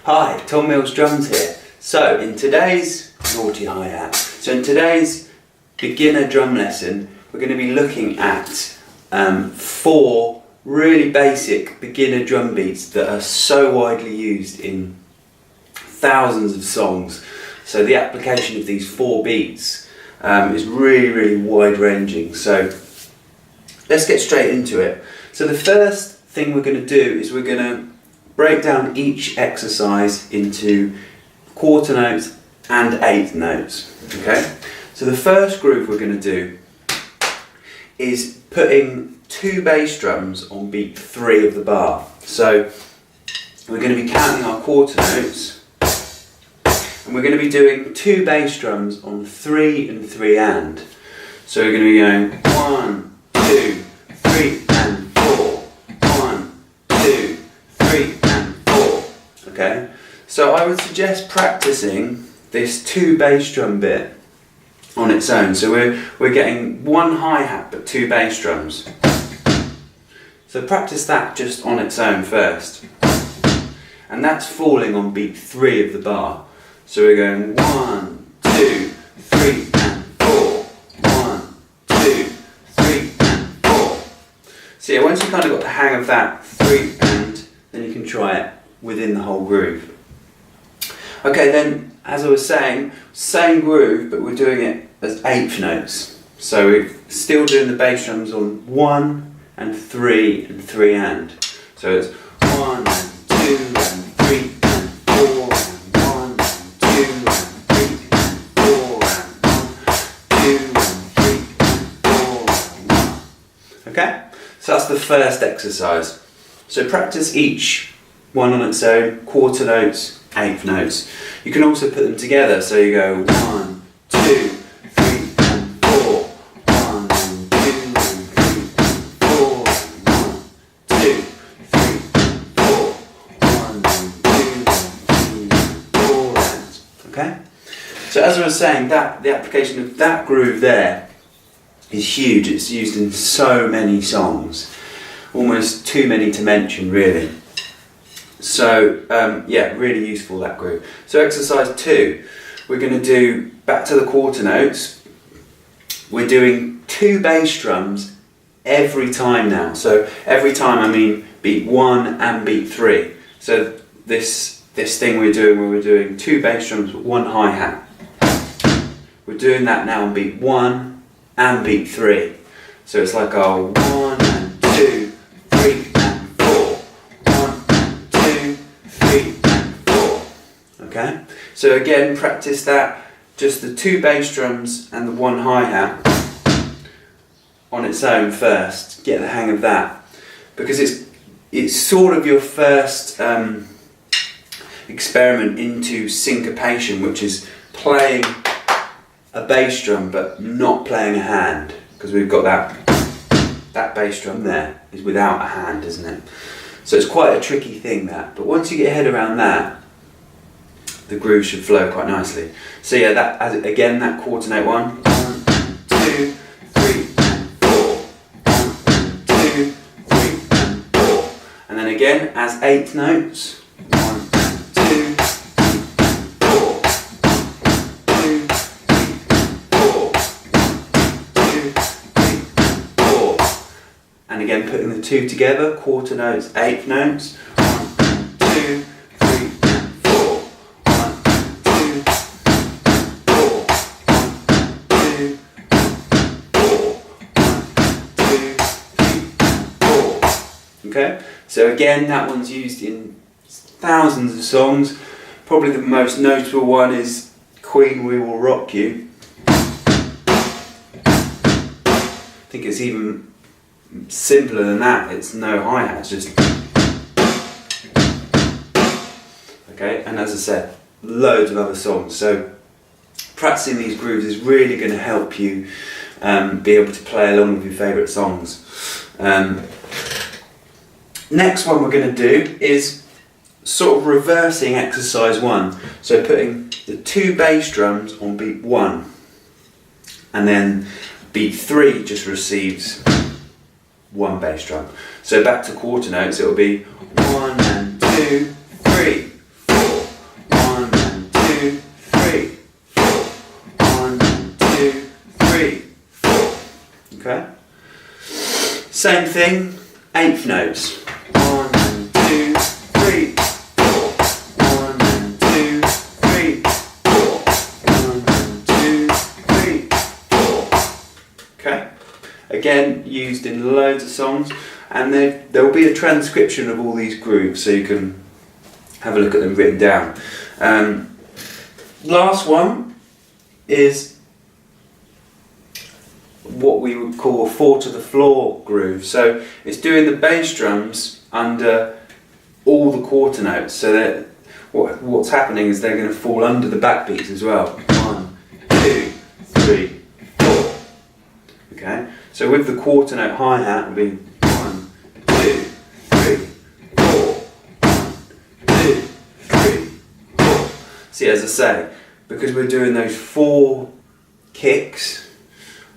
Hi, Tom Mills Drums here. So in today's naughty hi-hat, in today's beginner drum lesson, we're going to be looking at 4 really basic beginner drum beats that are so widely used in thousands of songs. So the application of these 4 beats is really wide-ranging. So let's get straight into it. So the first thing we're going to do is we're going to break down each exercise into quarter notes and eighth notes. Okay? So the first groove we're going to do is putting 2 bass drums on beat 3 of the bar. So we're going to be counting our quarter notes, and we're going to be doing 2 bass drums on 3 and 3 and. So we're going to be going 1, 2, 3 and 4. 1, 2, 3 and 4. Okay? So I would suggest practicing this 2 bass drum bit on its own. So we're getting 1 hi-hat but 2 bass drums. So practice that just on its own first. And that's falling on beat 3 of the bar. So we're going 1, 2, 3 and 4. 1, 2, 3 and 4. So yeah, once you've kind of got the hang of that 3 and, then you can try it within the whole groove. Okay, then as I was saying, same groove, but we're doing it as eighth notes. So we're still doing the bass drums on 1 and 3 and 3 and. So it's 1 and 2 and 3 and 4 and 1 and 2 and 3 and 4 and 1, 2 and 3 and 4 and 1. Okay? So that's the first exercise. So practice each one on its own, quarter notes, eighth notes. You can also put them together, so you go 1, 2, 3 and 4. 1 and 2 and 3 and 4 and 1, 2, 3 and 4. 1 and 2 and 3 and 4 and. Okay? So as I was saying, that the application of that groove there is huge. It's used in so many songs, almost too many to mention really. So yeah, really useful, that groove. So exercise 2, we're going to do, back to the quarter notes, we're doing 2 bass drums every time now. So every time I mean beat 1 and beat 3. So this thing we're doing where we're doing 2 bass drums with 1 hi-hat. We're doing that now on beat 1 and beat 3. So it's like our 1 and 2, 3 and 4. 1 and 2, 3 and 4. Okay? So again, practice that, just the 2 bass drums and the 1 hi-hat on its own first. Get the hang of that, because it's sort of your first experiment into syncopation, which is playing a bass drum but not playing a hand, because we've got that bass drum there is without a hand, isn't it? So it's quite a tricky thing, that, but once you get your head around that, the groove should flow quite nicely. So yeah, again, that quarter note 1, 2, 3 and 4. 1, 2, 3 and 4. And then again as eighth notes. 1, 2, 3 and 4. 2, 3 4. 2, 3 4. And again putting the 2 together, quarter notes, eighth notes. 1, 2, 3 and 4. 1, 2, 4. 1, 2, 4. 1, 2, 3 4. Okay? So again, that one's used in thousands of songs. Probably the most notable one is Queen, We Will Rock You. I think it's even simpler than that. It's no hi-hats, just. Okay, and as I said, loads of other songs. So practicing these grooves is really going to help you be able to play along with your favourite songs. Next one we're going to do is sort of reversing exercise 1. So putting the 2 bass drums on beat 1, and then beat 3 just receives 1 bass drum. So back to quarter notes, it will be 1 and 2, 3, 4. Okay. Same thing, eighth notes. 1 and 2, 3, 4. 1 and 2, 3, 4. 1 and 2, 3, 4. Okay. Again, used in loads of songs, and there will be a transcription of all these grooves, so you can have a look at them written down. Last one is what we would call a 4 to the floor groove. So it's doing the bass drums under all the quarter notes. So that what's happening is they're going to fall under the backbeats as well. 1, 2, 3, 4. Okay. So with the quarter note hi-hat, it'll be 1, 2, 3, 4. 1, 2, 3, 4. See, as I say, because we're doing those 4 kicks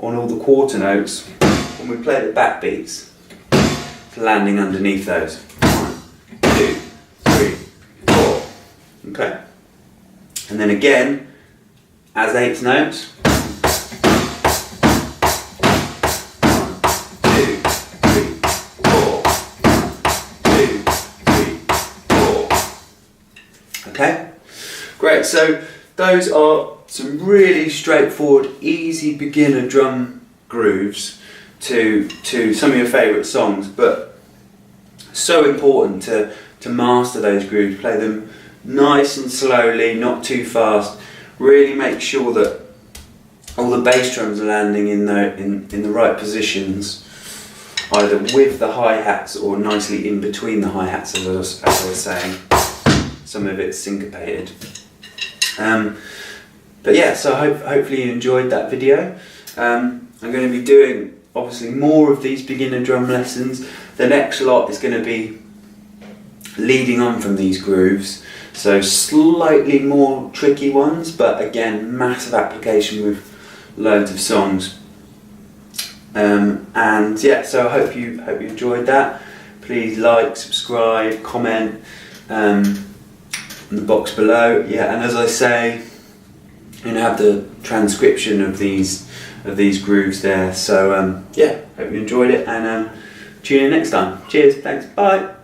on all the quarter notes, when we play the backbeats, it's landing underneath those. 1, 2, 3, 4. Okay. And then again, as eighth notes. 1, 2, 3, 4. 1, 2, 3, 4. Okay. Great. So those are some really straightforward, easy beginner drum grooves to some of your favourite songs, but so important to master those grooves. Play them nice and slowly, not too fast. Really make sure that all the bass drums are landing in the right positions, either with the hi-hats or nicely in between the hi-hats, as I was saying. Some of it's syncopated. But yeah, so hopefully you enjoyed that video. I'm going to be doing obviously more of these beginner drum lessons. The next lot is going to be leading on from these grooves, so slightly more tricky ones, but again, massive application with loads of songs. And yeah, so I hope you enjoyed that. Please like, subscribe, comment in the box below. Yeah, and as I say, you know, have the transcription of these grooves there. So yeah, hope you enjoyed it, and tune in next time. Cheers, thanks, bye.